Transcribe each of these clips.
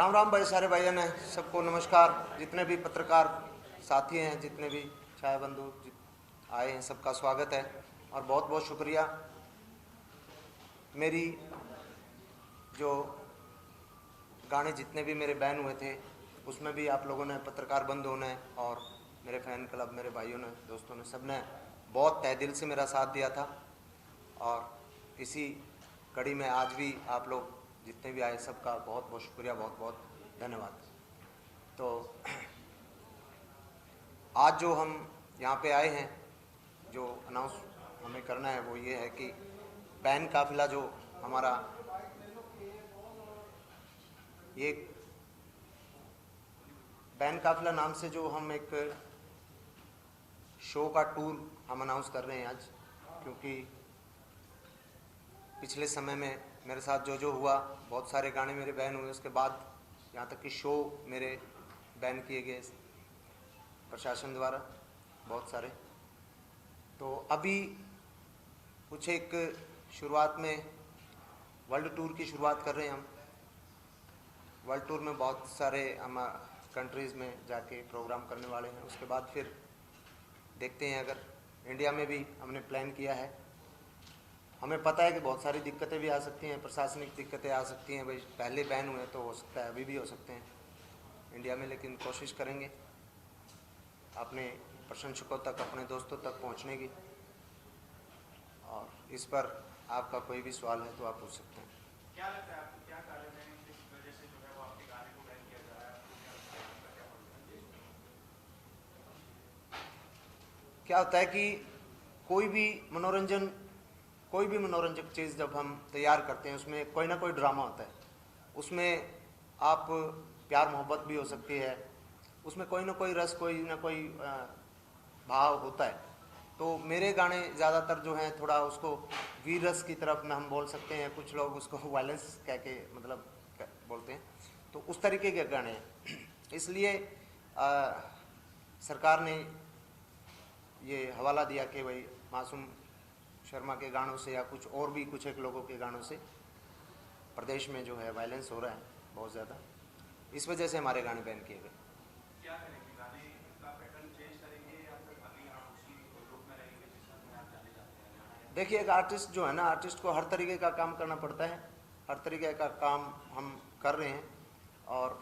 राम राम भाई, सारे भाइयों ने सबको नमस्कार। जितने भी पत्रकार साथी हैं, जितने भी छाया बंधु आए हैं, सबका स्वागत है और बहुत बहुत शुक्रिया। मेरी जो गाने जितने भी मेरे बैन हुए थे उसमें भी आप लोगों ने, पत्रकार बंधुओं ने और मेरे फैन क्लब, मेरे भाइयों ने, दोस्तों ने, सब ने बहुत तहे दिल से मेरा साथ दिया था। और इसी कड़ी में आज भी आप लोग जितने भी आए सबका बहुत बहुत शुक्रिया, बहुत बहुत धन्यवाद। तो आज जो हम यहाँ पे आए हैं, जो अनाउंस हमें करना है वो ये है कि बैन काफिला जो हमारा ये बैन काफिला नाम से जो हम एक शो का टूर हम अनाउंस कर रहे हैं आज, क्योंकि पिछले समय में मेरे साथ जो हुआ, बहुत सारे गाने मेरे बैन हुए, उसके बाद यहाँ तक कि शो मेरे बैन किए गए प्रशासन द्वारा बहुत सारे। तो अभी कुछ एक शुरुआत में वर्ल्ड टूर की शुरुआत कर रहे हैं हम। वर्ल्ड टूर में बहुत सारे हम कंट्रीज़ में जाके प्रोग्राम करने वाले हैं। उसके बाद फिर देखते हैं, अगर इंडिया में भी हमने प्लान किया है। हमें पता है कि बहुत सारी दिक्कतें भी आ सकती हैं, प्रशासनिक दिक्कतें आ सकती हैं। भाई पहले बैन हुए तो हो सकता है अभी भी हो सकते हैं इंडिया में, लेकिन कोशिश करेंगे अपने प्रशंसकों तक, अपने दोस्तों तक पहुंचने की। और इस पर आपका कोई भी सवाल है तो आप पूछ सकते हैं। क्या लगता है आपको, क्या कारण है जिस वजह से जो है वो आपके गाने को बैन किया जा रहा है? क्या होता है कि कोई भी मनोरंजक चीज़ जब हम तैयार करते हैं उसमें कोई ना कोई ड्रामा होता है। उसमें आप प्यार मोहब्बत भी हो सकती है, उसमें कोई ना कोई रस, कोई ना कोई भाव होता है। तो मेरे गाने ज़्यादातर जो हैं थोड़ा उसको वीर रस की तरफ में हम बोल सकते हैं, कुछ लोग उसको वायलेंस कह के मतलब बोलते हैं, तो उस तरीके के गाने हैं। इसलिए सरकार ने ये हवाला दिया कि भाई मासूम शर्मा के गानों से या कुछ और भी कुछ एक लोगों के गानों से प्रदेश में जो है वायलेंस हो रहा है बहुत ज़्यादा, इस वजह से हमारे गाने बैन किए गए। क्या करेंगे, गाने का पैटर्न चेंज करेंगे या फिर अभी आप उसी ग्रुप में रहेंगे जिसमें आप जाने जाते हैं? देखिए, एक आर्टिस्ट जो है ना, आर्टिस्ट को हर तरीके का काम करना पड़ता है। हर तरीके का काम हम कर रहे हैं और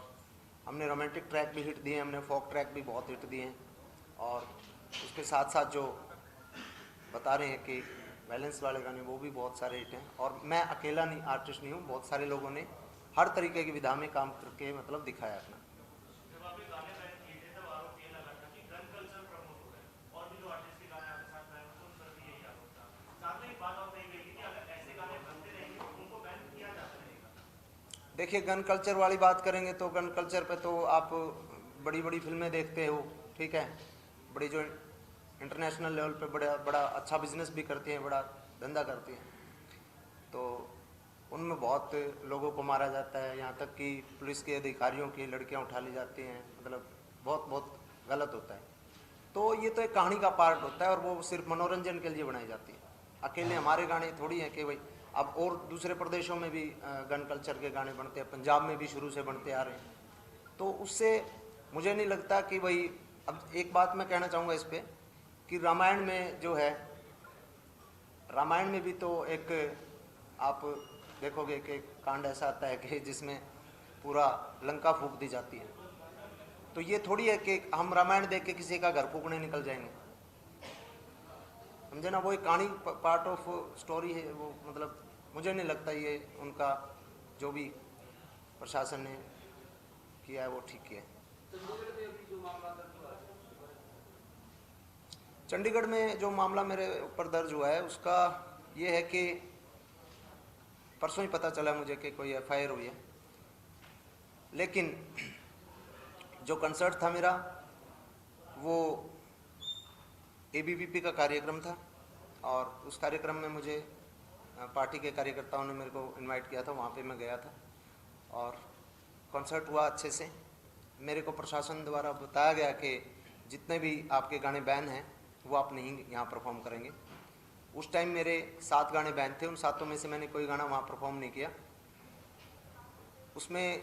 हमने रोमांटिक ट्रैक भी हिट दिए, हमने फोक ट्रैक भी बहुत हिट दिए हैं, और उसके साथ साथ जो बता रहे हैं कि वायलेंस वाले गाने वो भी बहुत सारे हिट हैं। और मैं अकेला नहीं, आर्टिस्ट नहीं हूँ, बहुत सारे लोगों ने हर तरीके की विधा में काम करके मतलब दिखाया अपना। जब आपके गाने बैन किए थे तब आरोप ये लगा था कि गन कल्चर प्रमोट हो रहा है, और भी जो आर्टिस्ट के गाने आपके साथ बैन होते हैं उन पर भी यही आरोप था। साथ में एक बात और कही गई थी कि अगर ऐसे गाने बनते रहेंगे तो उनको बैन किया जाता रहेगा। देखिए, गन कल्चर वाली बात करेंगे तो गन कल्चर पे तो आप बड़ी बड़ी फिल्में देखते हो, ठीक है, बड़ी जो इंटरनेशनल लेवल पे बड़ा बड़ा अच्छा बिजनेस भी करती हैं, बड़ा धंधा करती हैं, तो उनमें बहुत लोगों को मारा जाता है। यहाँ तक कि पुलिस के अधिकारियों की लड़कियाँ उठा ली जाती हैं, मतलब बहुत बहुत गलत होता है। तो ये तो एक कहानी का पार्ट होता है और वो सिर्फ मनोरंजन के लिए बनाई जाती है। अकेले हमारे गाने थोड़ी हैं कि भाई, अब और दूसरे प्रदेशों में भी गन कल्चर के गाने बनते हैं, पंजाब में भी शुरू से बनते आ रहे हैं। तो उससे मुझे नहीं लगता कि भाई, अब एक बात मैं कहना चाहूँगा इस पर कि रामायण में जो है, रामायण में भी तो एक आप देखोगे कि कांड ऐसा आता है कि जिसमें पूरा लंका फूंक दी जाती है। तो ये थोड़ी है कि हम रामायण देख के किसी का घर फूकने निकल जाएंगे, समझे ना। वो एक कहानी, पार्ट ऑफ स्टोरी है वो। मतलब मुझे नहीं लगता ये उनका जो भी प्रशासन ने किया है वो ठीक किया है। चंडीगढ़ में जो मामला मेरे ऊपर दर्ज हुआ है उसका ये है कि परसों ही पता चला मुझे कि कोई एफआईआर हुई है, लेकिन जो कंसर्ट था मेरा वो एबीवीपी का कार्यक्रम था, और उस कार्यक्रम में मुझे पार्टी के कार्यकर्ताओं ने मेरे को इनवाइट किया था, वहाँ पे मैं गया था और कॉन्सर्ट हुआ अच्छे से। मेरे को प्रशासन द्वारा बताया गया कि जितने भी आपके गाने बैन हैं वो आप नहीं यहाँ परफॉर्म करेंगे। उस टाइम मेरे 7 गाने बैन थे, उन 7 में से मैंने कोई गाना वहाँ परफॉर्म नहीं किया। उसमें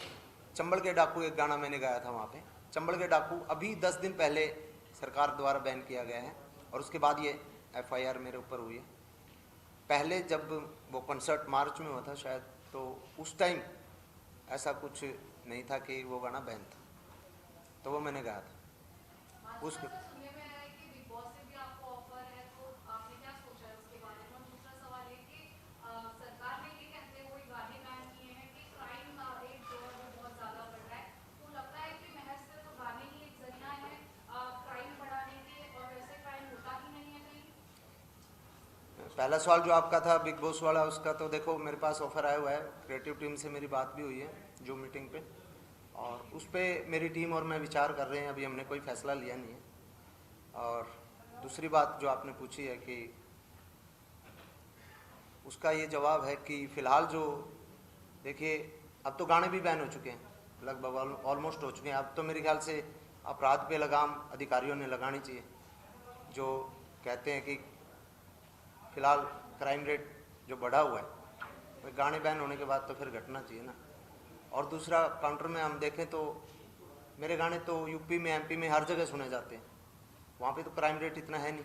चंबल के डाकू एक गाना मैंने गाया था वहाँ पे। चंबल के डाकू अभी 10 दिन पहले सरकार द्वारा बैन किया गया है और उसके बाद ये FIR मेरे ऊपर हुई है। पहले जब वो कंसर्ट मार्च में हुआ था शायद, तो उस टाइम ऐसा कुछ नहीं था कि वो गाना बैन था, तो वो मैंने गाया था। उसके पहला सवाल जो आपका था बिग बॉस वाला, उसका तो देखो मेरे पास ऑफर आया हुआ है, क्रिएटिव टीम से मेरी बात भी हुई है जो मीटिंग पे, और उस पर मेरी टीम और मैं विचार कर रहे हैं। अभी हमने कोई फैसला लिया नहीं है। और दूसरी बात जो आपने पूछी है कि उसका ये जवाब है कि फ़िलहाल जो देखिए, अब तो गाने भी बैन हो चुके हैं, लगभग ऑलमोस्ट हो चुके हैं। अब तो मेरे ख्याल से अपराध पे लगाम अधिकारियों ने लगानी चाहिए, जो कहते हैं कि फ़िलहाल क्राइम रेट जो बढ़ा हुआ है, तो गाने बैन होने के बाद तो फिर घटना चाहिए ना। और दूसरा, काउंटर में हम देखें तो मेरे गाने तो यूपी में MP में हर जगह सुने जाते हैं, वहाँ पे तो क्राइम रेट इतना है नहीं।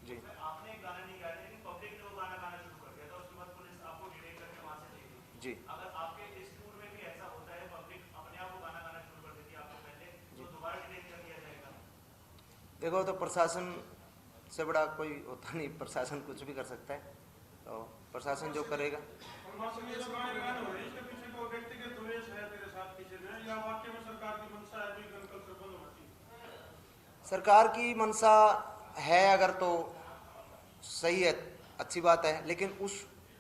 जी, आपने एक गाना नहीं गाया लेकिन पब्लिक ने वो गाना गाना शुरू कर दिया था, उसके बाद पुलिस आपको डिटेन करके वहां से ले गई। जी, अगर आपके इस टूर में भी ऐसा होता है, पब्लिक अपने आप वो गाना गाना शुरू कर देती है आपको पहले, तो दोबारा डिटेन कर दिया जाएगा? देखो तो प्रशासन से बड़ा कोई होता नहीं, प्रशासन कुछ भी कर सकता है, तो प्रशासन जो करेगा। सरकार की मंशा है अगर तो सही है, अच्छी बात है, लेकिन उस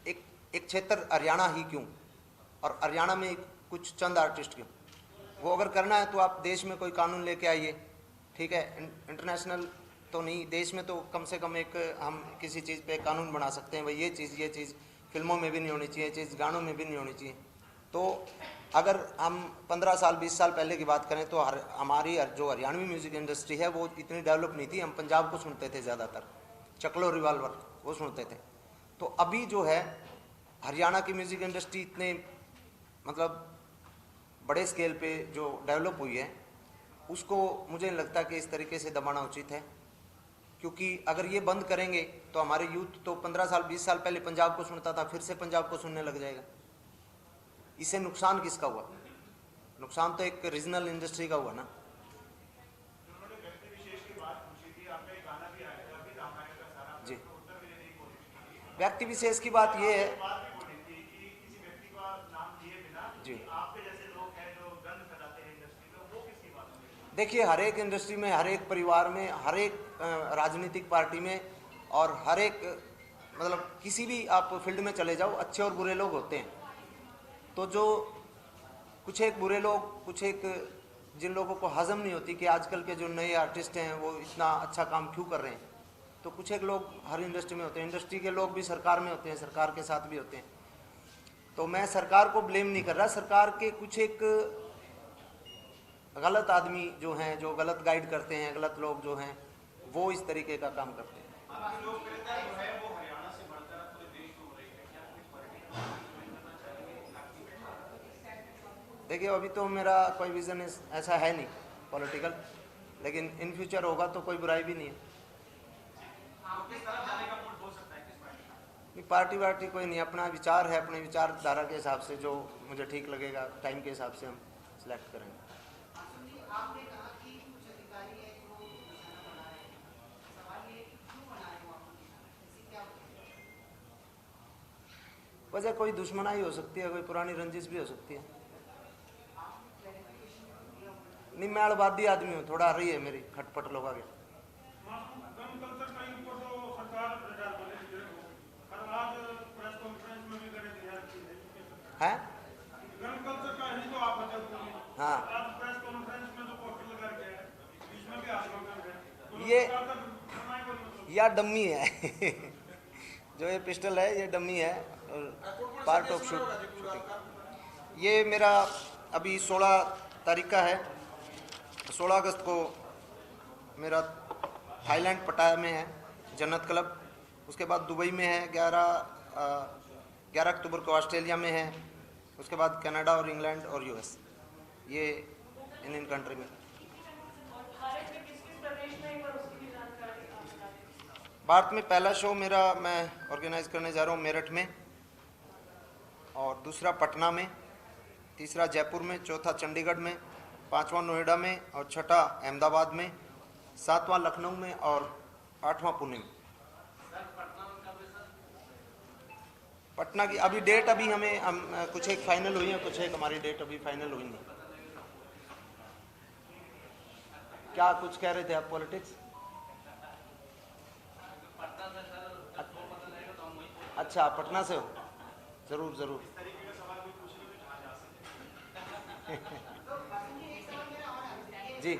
एक क्षेत्र हरियाणा ही क्यों, और हरियाणा में कुछ चंद आर्टिस्ट क्यों? वो अगर करना है तो आप देश में कोई कानून लेके आइए, ठीक है। इंटरनेशनल तो नहीं, देश में तो कम से कम एक हम किसी चीज़ पे कानून बना सकते हैं, भाई ये चीज़ फिल्मों में भी नहीं होनी चाहिए, ये चीज़ गानों में भी नहीं होनी चाहिए। तो अगर हम 15 साल 20 साल पहले की बात करें तो हमारी जो हरियाणवी म्यूज़िक इंडस्ट्री है वो इतनी डेवलप नहीं थी। हम पंजाब को सुनते थे ज़्यादातर, चकलो रिवाल्वर वो सुनते थे। तो अभी जो है हरियाणा की म्यूज़िक इंडस्ट्री इतने मतलब बड़े स्केल पे जो डेवलप हुई है, उसको मुझे नहीं लगता कि इस तरीके से दबाना उचित है, क्योंकि अगर ये बंद करेंगे तो हमारे यूथ तो 15 साल 20 साल पहले पंजाब को सुनता था, फिर से पंजाब को सुनने लग जाएगा। इससे नुकसान किसका हुआ? नुकसान तो एक रीजनल इंडस्ट्री का हुआ ना। उन्होंने व्यक्ति विशेष की बात पूछी थी, आपका एक गाना भी आया था अभी रामायण का सारा, जी, उत्तर भी देने की कोशिश की। व्यक्ति विशेष की बात ये है, बात भी बोली थी कि किसी व्यक्ति का नाम लिए बिना जी, कि आपके जैसे लोग हैं जो गंद फैलाते हैं इंडस्ट्री में, वो किसकी बात है? देखिए हर एक इंडस्ट्री में, हर एक परिवार में, हर एक राजनीतिक पार्टी में, और हर एक मतलब किसी भी आप फील्ड में चले जाओ, अच्छे और बुरे लोग होते हैं। तो जो कुछ एक बुरे लोग, कुछ एक जिन लोगों को हजम नहीं होती कि आजकल के जो नए आर्टिस्ट हैं वो इतना अच्छा काम क्यों कर रहे हैं, तो कुछ एक लोग हर इंडस्ट्री में होते हैं। इंडस्ट्री के लोग भी सरकार में होते हैं, सरकार के साथ भी होते हैं। तो मैं सरकार को ब्लेम नहीं कर रहा, सरकार के कुछ एक गलत आदमी जो हैं, जो गलत गाइड करते हैं, गलत लोग जो हैं, वो इस तरीके का काम करते हैं। देखिए अभी तो मेरा कोई विज़न ऐसा है नहीं पॉलिटिकल, लेकिन इन फ्यूचर होगा तो कोई बुराई भी नहीं है। नहीं, पार्टी वार्टी कोई नहीं, अपना विचार है, अपने विचारधारा के हिसाब से जो मुझे ठीक लगेगा टाइम के हिसाब से हम सिलेक्ट करेंगे। वजह कोई दुश्मनाई हो सकती है, कोई पुरानी रंजिश भी हो सकती है। नहीं, मैं अड़बादी आदमी हूँ, थोड़ा रही है मेरी खटपट लोग आगे। है हाँ, ये या डम्मी है जो ये पिस्टल है ये डम्मी है, पार्ट ऑफ शूटिंग। ये मेरा अभी 16 तारीख का है, 16 अगस्त को मेरा थाईलैंड पटाया में है जन्नत क्लब, उसके बाद दुबई में है 11 11 अक्टूबर को ऑस्ट्रेलिया में है, उसके बाद कनाडा और इंग्लैंड और यूएस, ये इंडियन कंट्री में। भारत में पहला शो मेरा मैं ऑर्गेनाइज करने जा रहा हूँ मेरठ में, और दूसरा पटना में, तीसरा जयपुर में, चौथा चंडीगढ़ में, पांचवा नोएडा में और छठा अहमदाबाद में, सातवां लखनऊ में और आठवां पुणे में। पटना की अभी डेट अभी हम कुछ एक फाइनल हुई है, कुछ एक हमारी डेट अभी फाइनल हुई नहीं। क्या कुछ कह रहे थे आप? पॉलिटिक्स? अच्छा, पटना से हो? जरूर जरूर। जी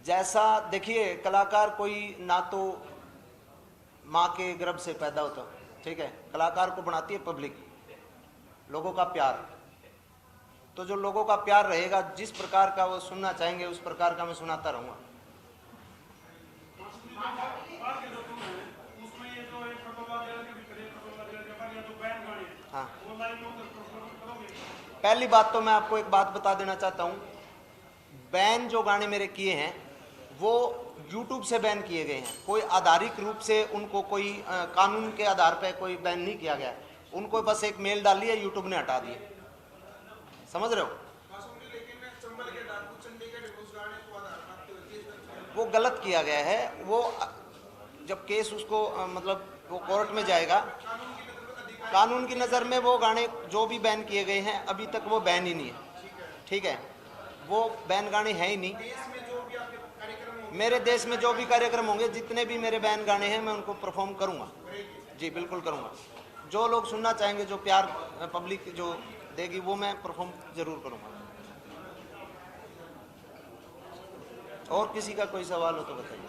जैसा देखिए, कलाकार कोई ना तो माँ के गर्भ से पैदा होता, ठीक है, कलाकार को बनाती है पब्लिक, लोगों का प्यार। तो जो लोगों का प्यार रहेगा, जिस प्रकार का वो सुनना चाहेंगे उस प्रकार का मैं सुनाता रहूँगा। हाँ, पहली बात तो मैं आपको एक बात बता देना चाहता हूँ, बैन जो गाने मेरे किए हैं वो YouTube से बैन किए गए हैं, कोई आधारिक रूप से उनको कोई कानून के आधार पर कोई बैन नहीं किया गया। उनको बस एक मेल डाली है, YouTube ने हटा दिए, समझ रहे हो? वो गलत किया गया है। वो जब केस उसको मतलब वो कोर्ट में जाएगा, कानून की नज़र में वो गाने जो भी बैन किए गए हैं अभी तक वो बैन ही नहीं है, ठीक है, वो बैन गाने हैं ही नहीं। मेरे देश में जो भी कार्यक्रम होंगे, जितने भी मेरे बैन गाने हैं, मैं उनको परफॉर्म करूंगा। जी बिल्कुल करूंगा। जो लोग सुनना चाहेंगे, जो प्यार पब्लिक जो देगी, वो मैं परफॉर्म जरूर करूंगा। और किसी का कोई सवाल हो तो बताइए।